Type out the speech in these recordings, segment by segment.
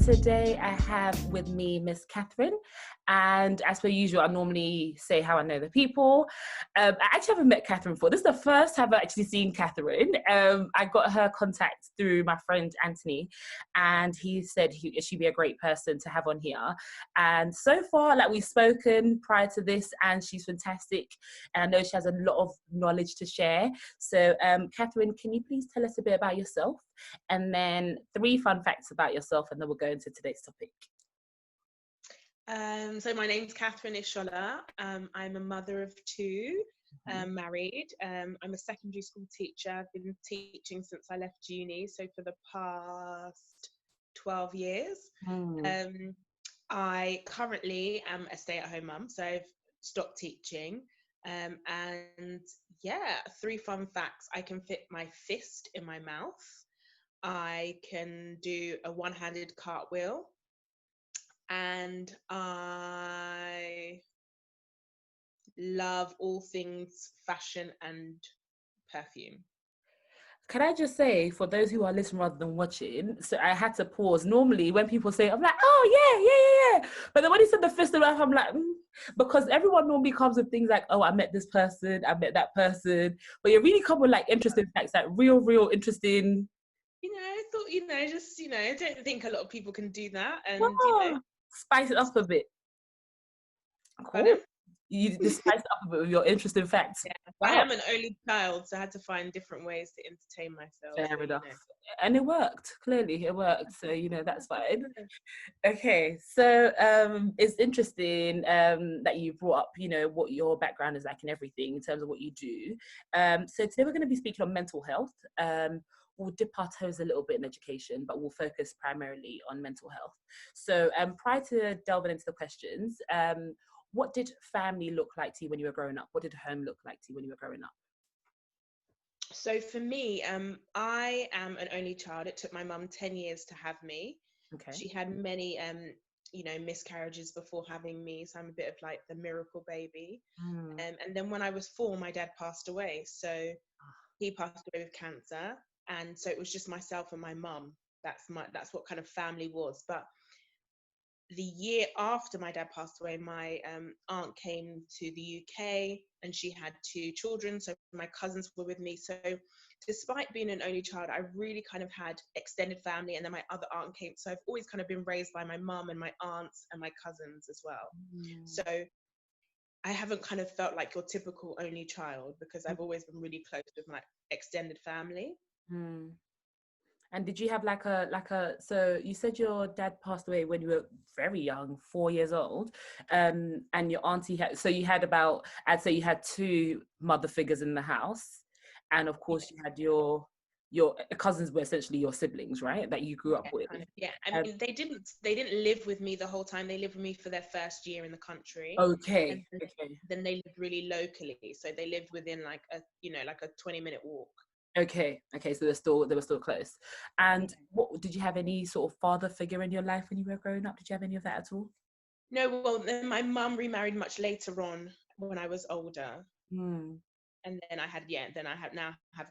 today I have with me Miss Catherine, and as per usual, I normally say how I know the people. I actually haven't met Catherine before. This is the first time I've actually seen Catherine. I got her contact through my friend Anthony, and he said she'd be a great person to have on here. And so far, like, we've spoken prior to this, and she's fantastic. And I know she has a lot of knowledge to share. So, Catherine, can you please tell us a bit about yourself? And then 3 fun facts about yourself, and then we'll go into today's topic. So my name's Catherine Ishola. I'm a mother of 2, married. I'm a secondary school teacher. I've been teaching since I left uni, so for the past 12 years. I currently am a stay-at-home mum, so I've stopped teaching. And yeah, 3 fun facts. I can fit my fist in my mouth. I can do a one-handed cartwheel. And I love all things fashion and perfume. Can I just say, for those who are listening rather than watching, so I had to pause. Normally, when people say, I'm like, oh, yeah. But then when you said the fist of life, I'm like, because everyone normally comes with things like, oh, I met this person, I met that person. But you really come with like interesting facts, like real interesting. I thought, I don't think a lot of people can do that. And, spice it up a bit. Cool. You just spice it up a bit with your interesting facts. Yeah. Wow. I am an only child, so I had to find different ways to entertain myself. Fair enough. And it worked. Clearly, it worked. So, that's fine. Okay. So, it's interesting that you brought up, what your background is like and everything in terms of what you do. So today we're going to be speaking on mental health. We'll dip our toes a little bit in education, but we'll focus primarily on mental health. So, prior to delving into the questions, what did family look like to you when you were growing up? What did home look like to you when you were growing up? So for me, I am an only child. It took my mum 10 years to have me. Okay. She had many, miscarriages before having me. So I'm a bit of like the miracle baby. And then when I was 4, my dad passed away. So he passed away with cancer. And so it was just myself and my mum. That's what kind of family was. But the year after my dad passed away, my aunt came to the UK and she had 2 children. So my cousins were with me. So despite being an only child, I really kind of had extended family. And then my other aunt came. So I've always kind of been raised by my mum and my aunts and my cousins as well. So I haven't kind of felt like your typical only child because I've always been really close with my extended family. And did you have so you said your dad passed away when you were very young, 4 years old, and your auntie I'd say you had 2 mother figures in the house, and of course you had your cousins were essentially your siblings, right, that you grew up with. Yeah, I mean, they didn't live with me the whole time. They lived with me for their first year in the country. Okay. Then they lived really locally, so they lived within like a 20-minute walk. Okay, so they were still close. And what did you have any sort of father figure in your life when you were growing up? Did you have any of that at all? No, well, then my mum remarried much later on when I was older. And then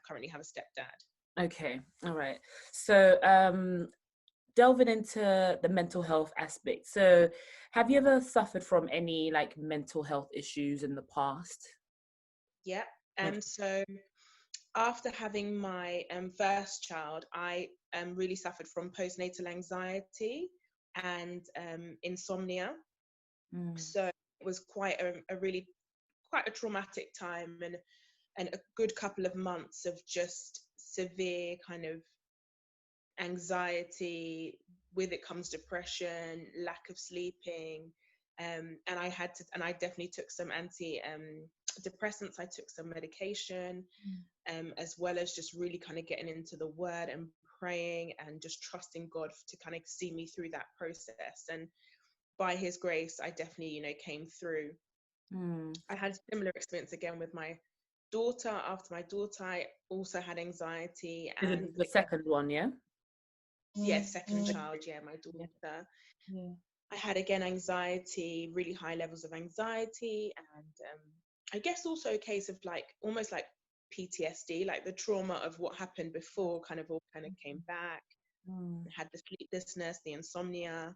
currently have a stepdad. Okay, all right. So delving into the mental health aspect. So have you ever suffered from any like mental health issues in the past? Yeah. So after having my first child, I really suffered from postnatal anxiety and insomnia. So it was quite a traumatic time and a good couple of months of just severe kind of anxiety. With it comes depression, lack of sleeping, and I definitely took some antidepressants. I took some medication, as well as just really kind of getting into the word and praying and just trusting God to kind of see me through that process. And by his grace, I definitely, came through. I had a similar experience again with my daughter. After my daughter, I also had anxiety. And the second one, yeah? Yeah, second child, my daughter. I had again anxiety, really high levels of anxiety, and I guess also a case of like almost like PTSD, like the trauma of what happened before all kind of came back. Mm. I had the sleeplessness, the insomnia.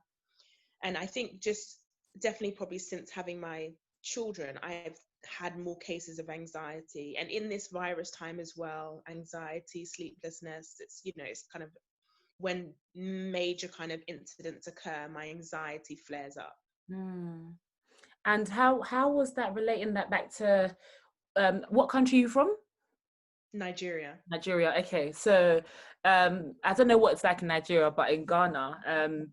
And I think just definitely probably since having my children, I've had more cases of anxiety. And in this virus time as well, anxiety, sleeplessness, it's, you know, it's kind of when major kind of incidents occur, my anxiety flares up. Mm. And how was that relating that back to what country are you from? Nigeria. Nigeria. Okay, so I don't know what it's like in Nigeria, but in Ghana,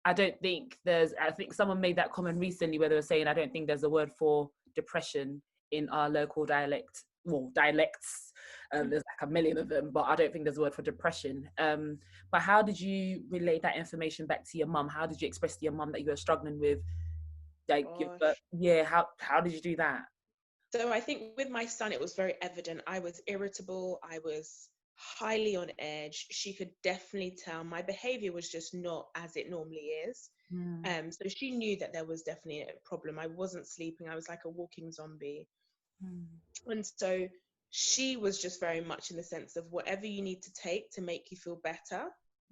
I don't think there's. I think someone made that comment recently where they were saying I don't think there's a word for depression in our local dialect. Well, dialects. There's like a million of them, but I don't think there's a word for depression. But how did you relay that information back to your mum? How did you express to your mum that you were struggling with, like, Gosh. yeah? How did you do that? So I think with my son, it was very evident. I was irritable. I was highly on edge. She could definitely tell my behavior was just not as it normally is. Mm, So she knew that there was definitely a problem. I wasn't sleeping. I was like a walking zombie. mm. And so she was just very much in the sense of whatever you need to take to make you feel better,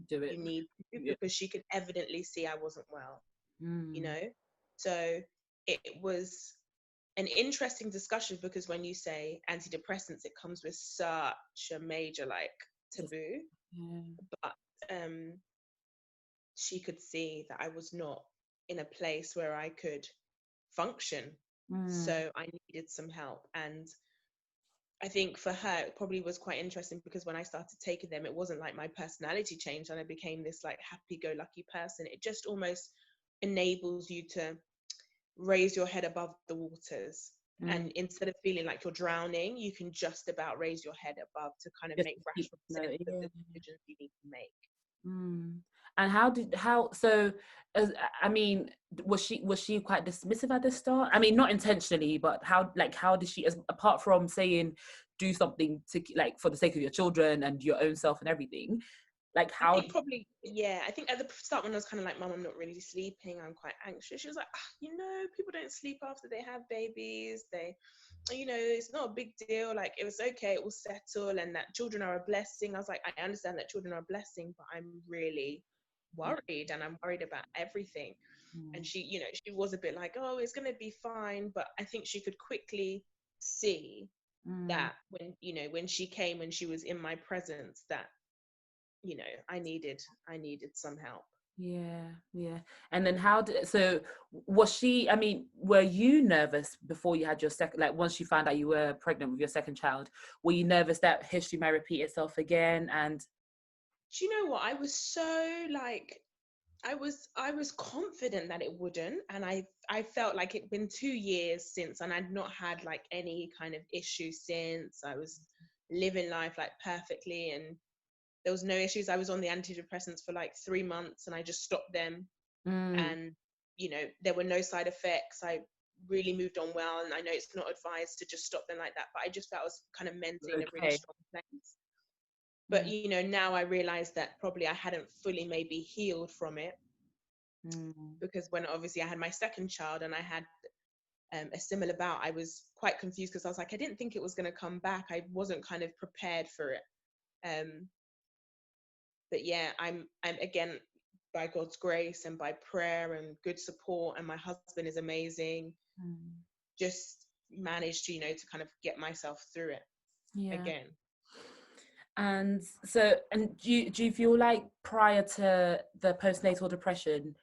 Do it. you need to, Yeah. because she could evidently see I wasn't well, you Mm, know? So it was an interesting discussion because when you say antidepressants, it comes with such a major like just, taboo. yeah. But um, she could see that I was not in a place where I could function. Mm, So I needed some help. And I think for her, it probably was quite interesting because when I started taking them, it wasn't like my personality changed and I became this like happy go lucky person. It just almost enables you to raise your head above the waters. mm. And instead of feeling like you're drowning, you can just about raise your head above to kind of Just make to keep rational no, sense of yeah. the decisions you need to make. Mm. And how so? As I mean, was she quite dismissive at the start? I mean, not intentionally, but how did she, as apart from saying do something to like for the sake of your children and your own self and everything, like I how? think probably, yeah. I think at the start when I was kind of like, Mum, I'm not really sleeping. I'm quite anxious. She was like, ah, you know, people don't sleep after they have babies. It's not a big deal. Like, it was okay. It will settle and that children are a blessing. I was like, I understand that children are a blessing, but I'm really Yeah. worried and I'm worried about everything. And Mm, she was a bit like, oh, it's going to be fine. But I think she could quickly see mm. that when she came and she was in my presence, that, I needed some help. Yeah, yeah. And then was she, I mean, were you nervous before you had your second, like once you found out you were pregnant with your second child, were you nervous that history might repeat itself again? And Do you know what? I was so like, I was confident that it wouldn't, and I felt like it'd been 2 years since, and I'd not had like any kind of issue since. I was living life like perfectly, and there was no issues. I was on the antidepressants for like 3 months, and I just stopped them, mm, and there were no side effects. I really moved on well, and I know it's not advised to just stop them like that, but I just felt I was kind of mentally in a really okay. strong place. But Mm, now I realize that probably I hadn't fully maybe healed from it, mm, because when obviously I had my second child and I had a similar bout, I was quite confused because I was like, I didn't think it was going to come back. I wasn't kind of prepared for it. Um, but yeah, I'm again, by God's grace and by prayer and good support, and my husband is amazing. mm. Just managed to to kind of get myself through it Yeah. again. And do you feel like prior to the postnatal depression,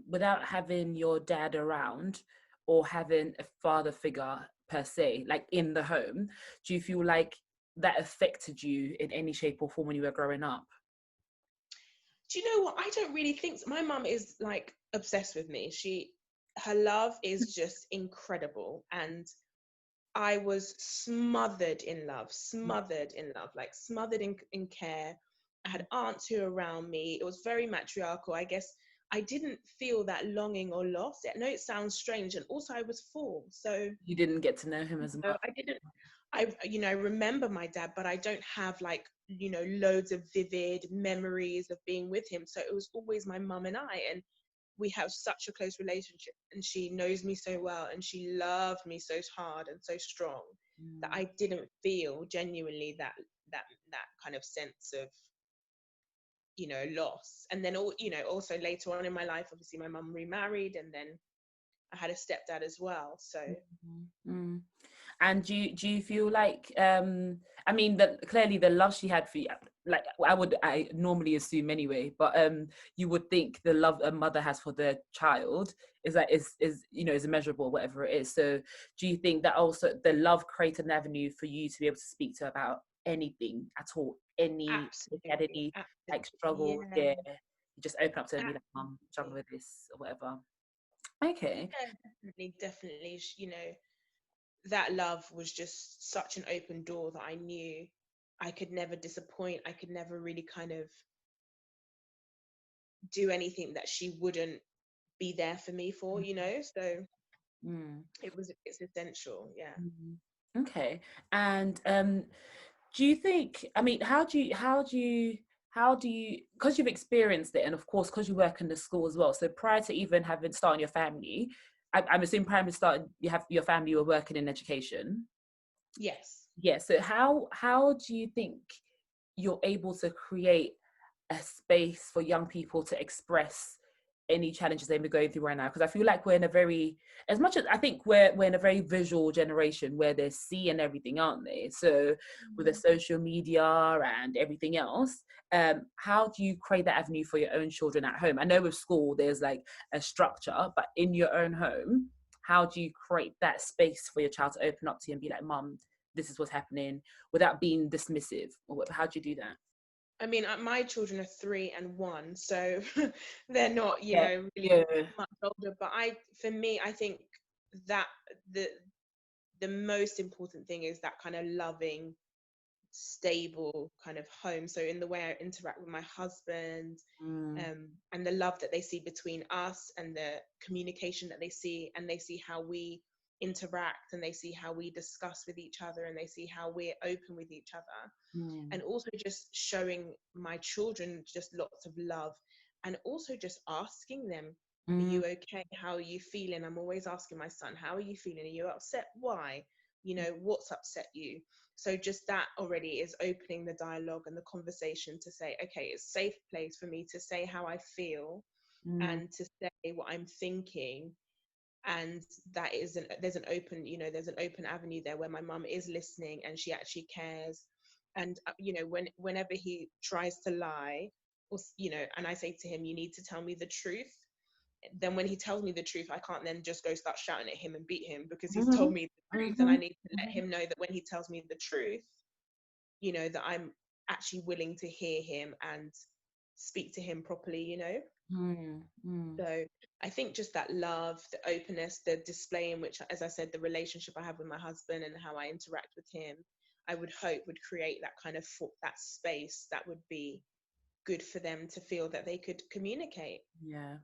without having your dad around or having a father figure per se, like in the home, do you feel like that affected you in any shape or form when you were growing up? Do you know what? I don't really think so. My mum is like obsessed with me. Her love is just incredible, and I was smothered in love, like smothered in care. I had aunts who were around me. It was very matriarchal. I guess I didn't feel that longing or loss. I know it sounds strange, and also I was 4, so You didn't get to know him as much. I didn't. I remember my dad, but I don't have like loads of vivid memories of being with him. So it was always my mum and I, and we have such a close relationship, and she knows me so well, and she loved me so hard and so strong that Mm, I didn't feel genuinely that that kind of sense of loss. And then also later on in my life, obviously my mum remarried, and then I had a stepdad as well. So Mm. And do you feel like I mean that clearly the love she had for you, like I normally assume anyway, but you would think the love a mother has for their child is is immeasurable, whatever it is. So do you think that also the love created an avenue for you to be able to speak to her about anything at all, any if you had absolutely, any like absolutely, struggle, yeah, yeah, you just open up to her and be like, mum, struggle absolutely. with this or whatever. Okay. Yeah, definitely. That love was just such an open door that I knew I could never disappoint. I could never really kind of do anything that she wouldn't be there for me for, So Mm. it's essential, yeah. Mhm. Okay. And do you think, I mean, how do you, because you've experienced it, and of course, because you work in the school as well. So prior to even having starting your family, I'm assuming prior to starting, you have your family, you were working in education. Yes. Yeah. So how do you think you're able to create a space for young people to express any challenges they may be going through right now? Because I feel like we're in a very, as much as I think we're in a very visual generation where they're seeing everything, aren't they? So with the social media and everything else, how do you create that avenue for your own children at home? I know with school there's like a structure, but in your own home, how do you create that space for your child to open up to you and be like, mum, this is what's happening, without being dismissive? Or how do you do that? I mean, my children are 3 and 1, so they're not, Yeah, really yeah. much older. But for me, I think that the the most important thing is that kind of loving, stable kind of home. So in the way I interact with my husband, Mm, and the love that they see between us, and the communication that they see, and they see how we interact, and they see how we discuss with each other, and they see how we're open with each other, mm, and also just showing my children just lots of love, and also just asking them, are mm, you okay? How are you feeling? I'm always asking my son, how are you feeling? Are you upset? Why? What's upset you? So just that already is opening the dialogue and the conversation to say, okay, it's a safe place for me to say how I feel, mm, and to say what I'm thinking. And there's an open avenue there where my mum is listening, and she actually cares. And whenever he tries to lie, or and I say to him, you need to tell me the truth, then when he tells me the truth, I can't then just go start shouting at him and beat him, because he's told mhm, me the truth. And I mhm, need to let mhm, him know that when he tells me the truth, that I'm actually willing to hear him and speak to him properly. mm, mm. So I think just that love, the openness, the display in which, as I said, the relationship I have with my husband and how I interact with him, I would hope would create that kind of that space that would be good for them to feel that they could communicate. Yeah.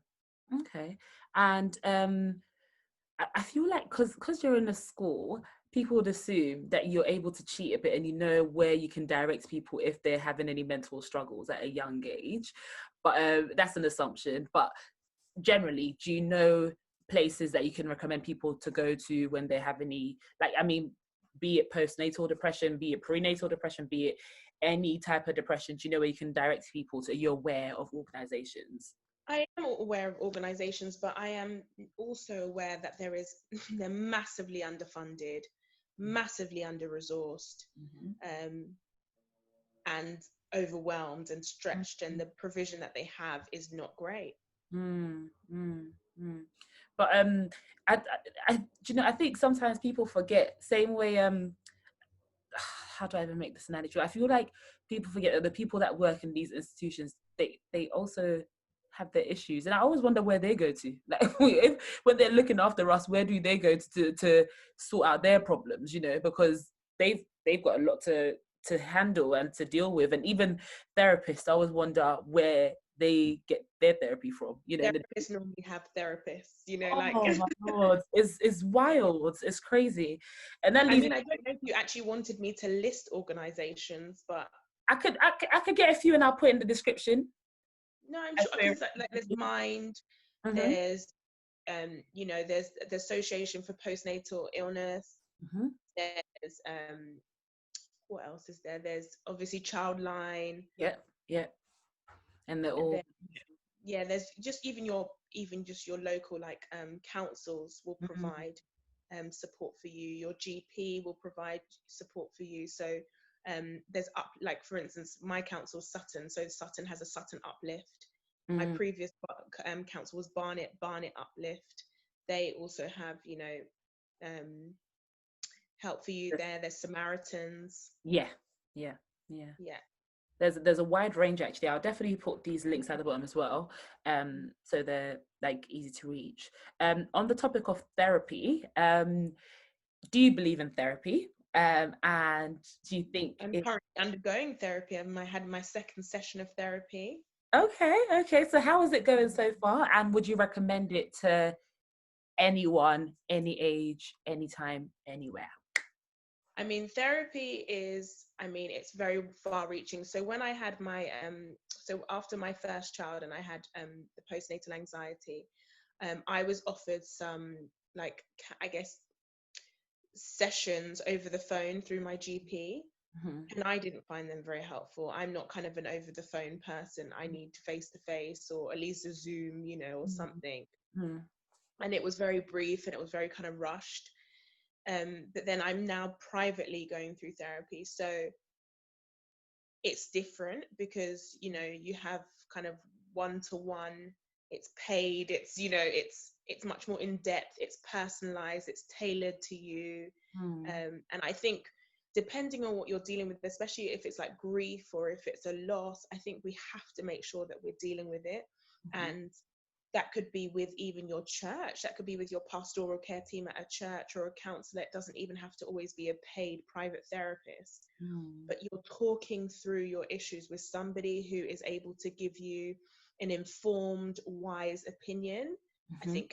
Okay. And I feel like because you're in a school, people would assume that you're able to cheat a bit and you know where you can direct people if they're having any mental struggles at a young age. But that's an assumption. But generally, do you know places that you can recommend people to go to when they have any, like, I mean, be it postnatal depression, be it prenatal depression, be it any type of depression, do you know where you can direct people to? You're aware of organizations? I am aware of organizations, but I am also aware that they're massively underfunded, massively under-resourced, Mhm. um, and overwhelmed and stretched, and the provision that they have is not great. Mm, mm, mm. But I, do you know, I think sometimes people forget. Same way, how do I even make this analogy? I feel like people forget that the people that work in these institutions, they also have their issues, and I always wonder where they go to. Like, when they're looking after us, where do they go to sort out their problems? Because they've got a lot to handle and to deal with, and even therapists. I always wonder where they get their therapy from. Therapists normally have therapists, like. Oh my god, it's wild, it's crazy, and that I leaves. mean, I don't know if you actually wanted me to list organizations, but I could get a few and I'll put in the description. no, I'm sure, because like there's Mind, Mm-hmm. there's there's the Association for Postnatal Illness, Mm-hmm. there's what else is there? There's obviously Childline. Yeah, yeah. And they're And all. then yeah, there's just even just your local like councils will Mm, provide support for you. Your GP will provide support for you. So there's up, like for instance, my council Sutton, so Sutton has a Sutton Uplift. My mm, previous council was Barnet Uplift. They also have, um, help for you there. There's Samaritans. yeah, yeah, yeah. Yeah. There's a wide range actually. I'll definitely put these links at the bottom as well, so they're like easy to reach. On the topic of therapy, do you believe in therapy? And do you think I'm it? currently undergoing therapy. I had my second session of therapy. Okay, okay. So how is it going so far? And would you recommend it to anyone, any age, anytime, anywhere? I mean, therapy is, I mean, it's very far reaching. So when I had my, so after my first child and I had the postnatal anxiety, I was offered some, like, I guess, sessions over the phone through my GP. Mm-hmm. And I didn't find them very helpful. I'm not kind of an over the phone person. I need face to face or at least a Zoom, or something. Mm-hmm. And it was very brief and it was very kind of rushed. But then I'm now privately going through therapy. So it's different because, you have kind of one to one, it's paid, it's much more in depth, it's personalized, it's tailored to you. And I think depending on what you're dealing with, especially if it's like grief or if it's a loss, I think we have to make sure that we're dealing with it. Mm-hmm. And that could be with even your church, that could be with your pastoral care team at a church or a counselor. It doesn't even have to always be a paid private therapist, Mm-hmm. but you're talking through your issues with somebody who is able to give you an informed, wise opinion. I Mm-hmm. think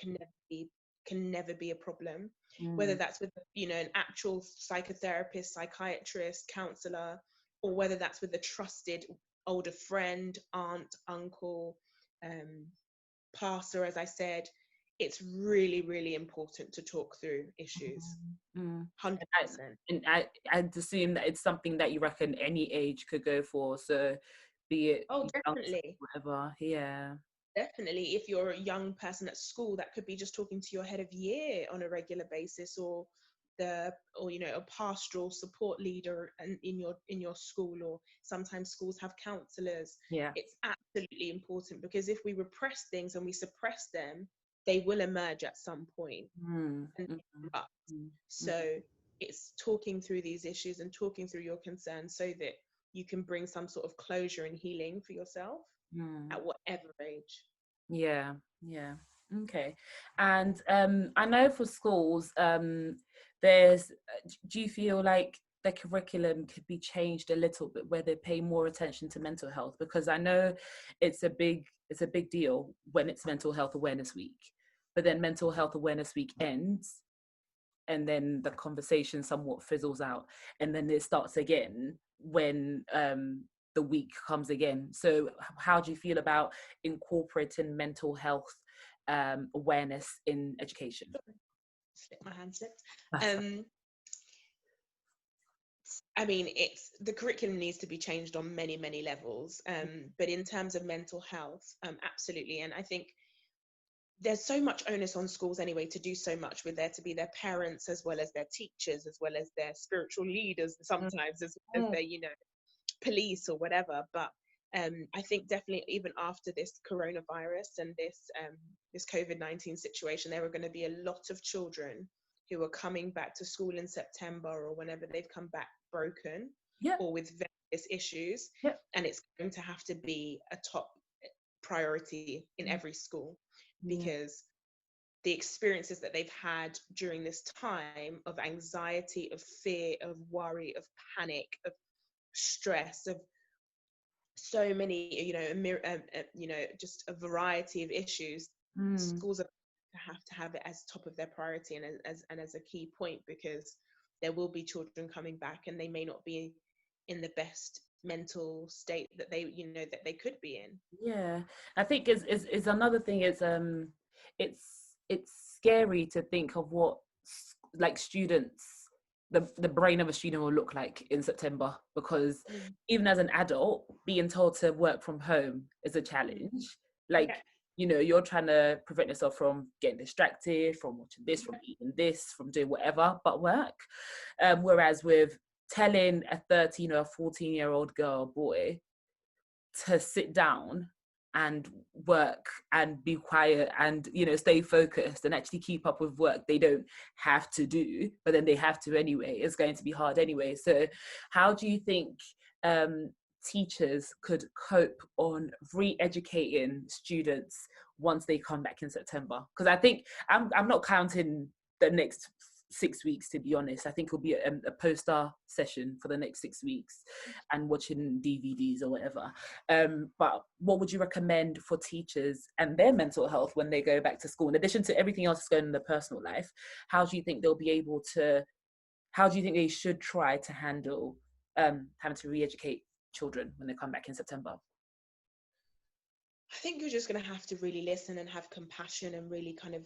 can never be a problem. Whether Mm-hmm. that's with an actual psychotherapist, psychiatrist, counselor, or whether that's with a trusted older friend, aunt, uncle, um, pastor, as I said, it's really, really important to talk through issues. Mm-hmm. 100%. And I'd assume that it's something that you reckon any age could go for. So be it Oh, young, definitely. whatever. Yeah. Definitely, if you're a young person at school, that could be just talking to your head of year on a regular basis, or a pastoral support leader in your school, or sometimes schools have counselors. Yeah. It's absolutely important because if we repress things and we suppress them, they will emerge at some point and Mm-hmm. erupt. Mm-hmm. So it's talking through these issues and talking through your concerns so that you can bring some sort of closure and healing for yourself Mm-hmm. at whatever age. Yeah, yeah. Okay. And I know for schools, there's do you feel like the curriculum could be changed a little bit where they pay more attention to mental health? Because I know it's a big deal when it's Mental Health Awareness Week. But then Mental Health Awareness Week ends and then the conversation somewhat fizzles out and then it starts again when the week comes again. So how do you feel about incorporating mental health awareness in education? My hand slipped. That's fine. Um, I mean, it's the curriculum needs to be changed on many, many levels. But in terms of mental health, absolutely. And I think there's so much onus on schools anyway to do so much. With there to be their parents as well as their teachers, as well as their spiritual leaders, sometimes as well as Mm. their, police or whatever. But I think definitely even after this coronavirus and this COVID-19 situation, there are going to be a lot of children who are coming back to school in September or whenever they've come back broken Yep, or with various issues, yep. and it's going to have to be a top priority in Mm. every school Yeah. because the experiences that they've had during this time of anxiety, of fear, of worry, of panic, of stress, of so many, just a variety of issues. Mm. Schools are to have it as top of their priority and as a key point because there will be children coming back and they may not be in the best mental state that they could be in. Yeah, I think is another thing is it's scary to think of what like students the brain of a student will look like in September, because Mm. even as an adult, being told to work from home is a Mm. challenge. Yeah. Like, you're trying to prevent yourself from getting distracted, from watching this, from eating this, from doing whatever but work. Whereas with telling a 13 or a 14-year-old girl or boy to sit down and work and be quiet and stay focused and actually keep up with work they don't have to do, but then they have to anyway, it's going to be hard anyway. So how do you think teachers could cope on re-educating students once they come back in September? Because I think I'm not counting the next 6 weeks, to be honest. I think it'll be a poster session for the next 6 weeks and watching DVDs or whatever. But what would you recommend for teachers and their mental health when they go back to school, in addition to everything else that's going on in their personal life? How do you think they'll be able to, how do you think they should try to handle having to re-educate children when they come back in September? I think you're just going to have to really listen and have compassion and really kind of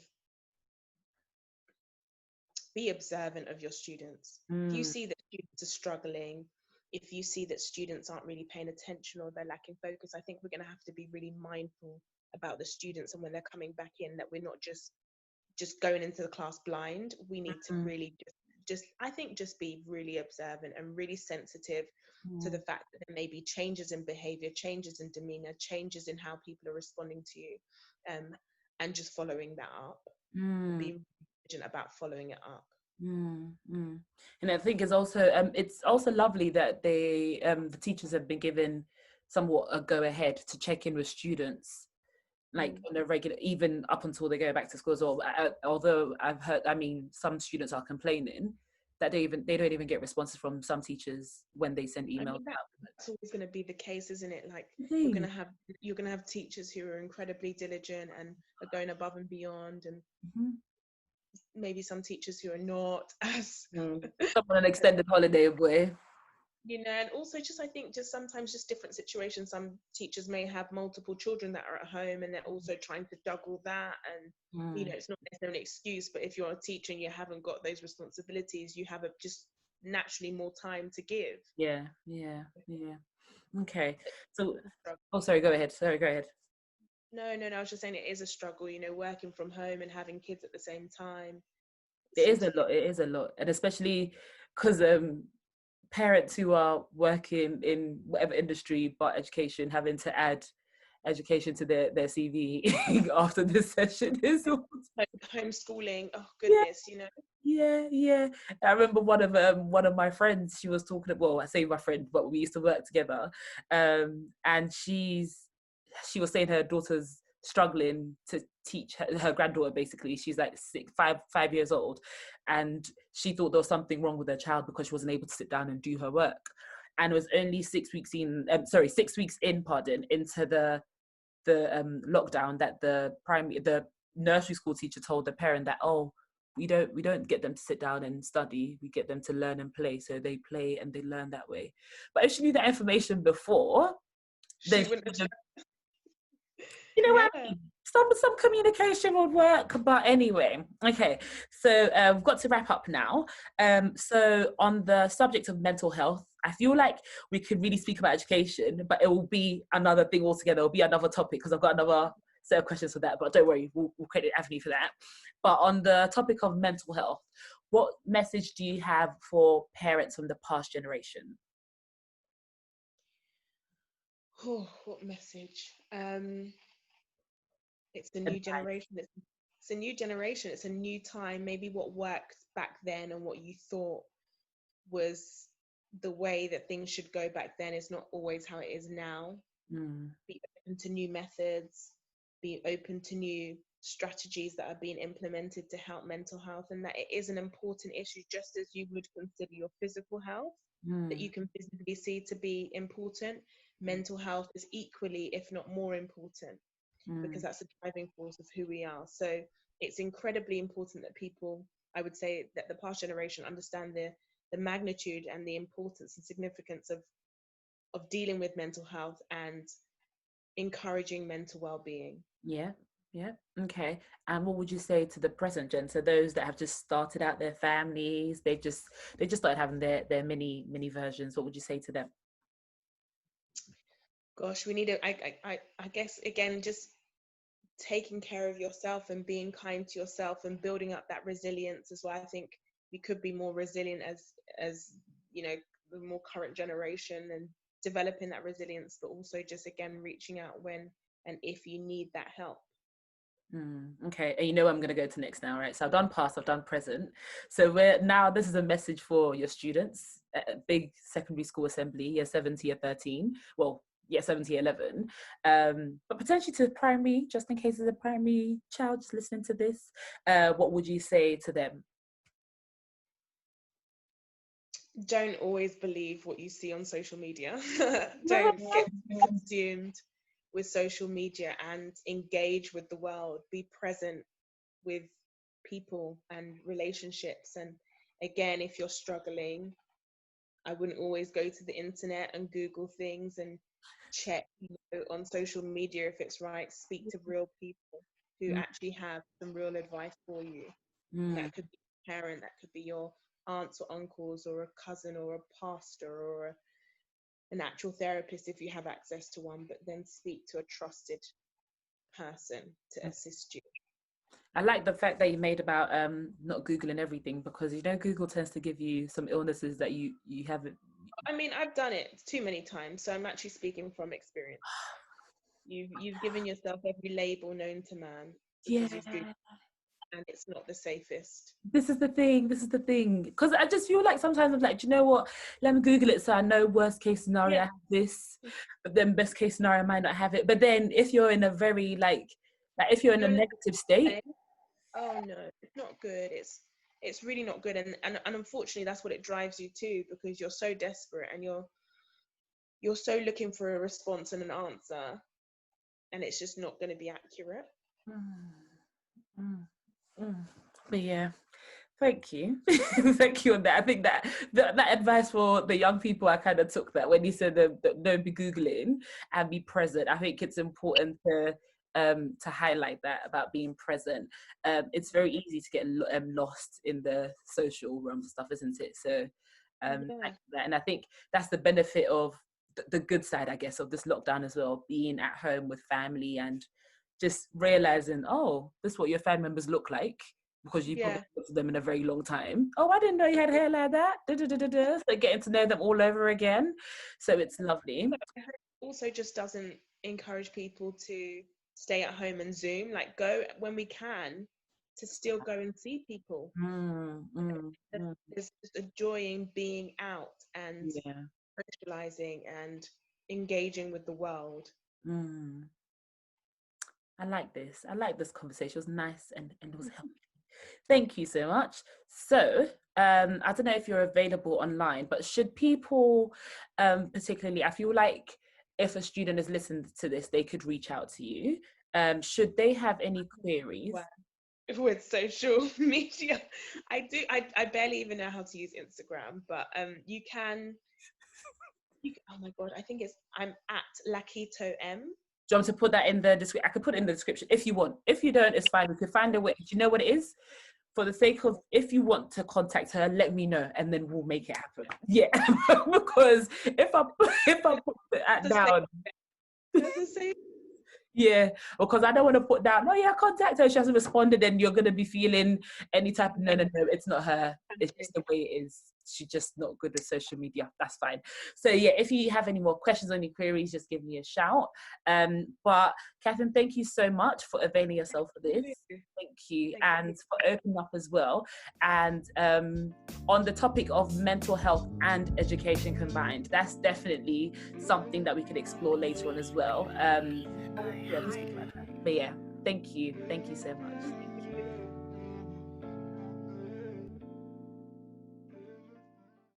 be observant of your students. If you see that students are struggling, if you see that students aren't really paying attention or they're lacking focus, I think we're going to have to be really mindful about the students, and when they're coming back in, that we're not just going into the class blind. We need to really just I think just be really observant and really sensitive to the fact that there may be changes in behavior, changes in demeanor, changes in how people are responding to you, and just following that up and being vigilant about following it up. And I think it's also lovely that the teachers have been given somewhat a go ahead to check in with students, like on a regular, even up until they go back to school as well. Although I've heard, some students are complaining that they don't even get responses from some teachers when they send emails out. That's always going to be the case, isn't it? Like, Mm-hmm. you're gonna have teachers who are incredibly diligent and are going above and beyond, and maybe some teachers who are not as Some on an extended holiday, boy. And also just I think just sometimes just different situations. Some teachers may have multiple children that are at home and they're also trying to juggle that, and it's not necessarily an excuse, but if you're a teacher and you haven't got those responsibilities, you have just naturally more time to give. Yeah. Okay. So, sorry, go ahead. No, I was just saying it is a struggle, working from home and having kids at the same time. It is a lot, and especially because parents who are working in whatever industry but education, having to add education to their CV after this session is homeschooling. Oh goodness, yeah. I remember one of my friends, she was talking, well, I say my friend, but we used to work together, and she was saying her daughter's struggling to teach her granddaughter. Basically, she's like 5 years old, and she thought there was something wrong with her child because she wasn't able to sit down and do her work. And it was only 6 weeks in, into the lockdown, that the nursery school teacher told the parent that, oh, we don't get them to sit down and study, we get them to learn and play, so they play and they learn that way. But if she knew that information before, she then wouldn't have. what I mean? Some communication would work. But anyway, okay, so we've got to wrap up now. So on the subject of mental health, I feel like we could really speak about education, but it will be another thing altogether. It'll be another topic, because I've got another set of questions for that, but don't worry, we'll credit Anthony for that. But on the topic of mental health, what message do you have for parents from the past generation? Oh, what message? It's the new generation. It's a new generation. It's a new time. Maybe what worked back then and what you thought was the way that things should go back then is not always how it is now. Be open to new methods, be open to new strategies that are being implemented to help mental health, and that it is an important issue, just as you would consider your physical health that you can physically see to be important. Mental health is equally, if not more important, because that's the driving force of who we are. So it's incredibly important that people, I would say, that the past generation understand the magnitude and the importance and significance of dealing with mental health and encouraging mental well-being. Yeah, Yeah. Okay. And what would you say to the present gen? So those that have just started out their families, they just started having their mini versions. What would you say to them? Gosh, we need to, I guess, again, just taking care of yourself and being kind to yourself and building up that resilience as well. I think we could be more resilient as you know, the more current generation, and developing that resilience, but also just again reaching out when and if you need that help. Okay, and you know where I'm going to go to next now, right? So I've done past, I've done present. So we're now, this is a message for your students, a big secondary school assembly, year 7 to year 13. Well, year 7 to year 11. But potentially to primary, just in case there's a primary child just listening to this. What would you say to them? Don't always believe what you see on social media. Don't get consumed with social media, and engage with the world. Be present with people and relationships. And again, if you're struggling, I wouldn't always go to the internet and Google things and check, on social media if it's right. Speak to real people who Mm, actually have some real advice for you. And mm. that could be a parent, that could be your aunts or uncles, or a cousin, or a pastor, or an actual therapist if you have access to one. But then speak to a trusted person to assist you. I like the fact that you made about not Googling everything, because you know Google tends to give you some illnesses that you haven't. I mean, I've done it too many times, so I'm actually speaking from experience. You've given yourself every label known to man Yeah, because you've Googled, and it's not the safest. this is the thing. This is the thing. Because I just feel like sometimes I'm like, do you know what? Let me Google it so I know worst case scenario I Yeah. have this, but then best case scenario I might not have it. But then if you're in a very like if you're in a You're in negative state, a, oh no, it's not good. It's really not good. And unfortunately that's what it drives you to, because you're so desperate, and you're so looking for a response and an answer, and it's just not going to be accurate. mm, mm, mm. But yeah. Thank you. Thank you on that. I think that advice for the young people, I kind of took that when you said that don't be Googling and be present. I think it's important to highlight that about being present. It's very easy to get lost in the social realm stuff, isn't it? So Yeah. thank you for that. And I think that's the benefit of the good side, I guess, of this lockdown as well, being at home with family and just realizing, oh, this is what your family members look like, because you probably Yeah. talked to them in a very long time. Oh, I didn't know you had hair like that. Da, da, da, da, da. So getting to know them all over again. So it's lovely. Also just doesn't encourage people to stay at home and Zoom. Like, go when we can, to still go and see people. Mm, mm, mm. There's just a joy in being out and Yeah. socializing and engaging with the world. Mm. I like this. I like this conversation. It was nice and it was helpful. Thank you so much. So, I don't know if you're available online, but should people, particularly, I feel like if a student has listened to this, they could reach out to you. Should they have any queries? Wow. With social media, I barely even know how to use Instagram, but oh my god, I think I'm at Lakito M. Do you want me to put that in the description? I could put it in the description if you want. If you don't, it's fine. We could find a way. Do you know what it is? For the sake of, if you want to contact her, let me know, and then we'll make it happen. Yeah, because if I put that down, That's the same. yeah, because I don't want to put down, oh yeah, contact her, she hasn't responded, and you're gonna be feeling any type of no, it's not her. It's just the way it is. She's just not good with social media. That's fine. So yeah, if you have any more questions or any queries, just give me a shout. But Catherine, thank you so much for availing yourself for this. Thank you, and for opening up as well. And on the topic of mental health and education combined, that's definitely something that we could explore later on as well. Yeah, but yeah, thank you so much.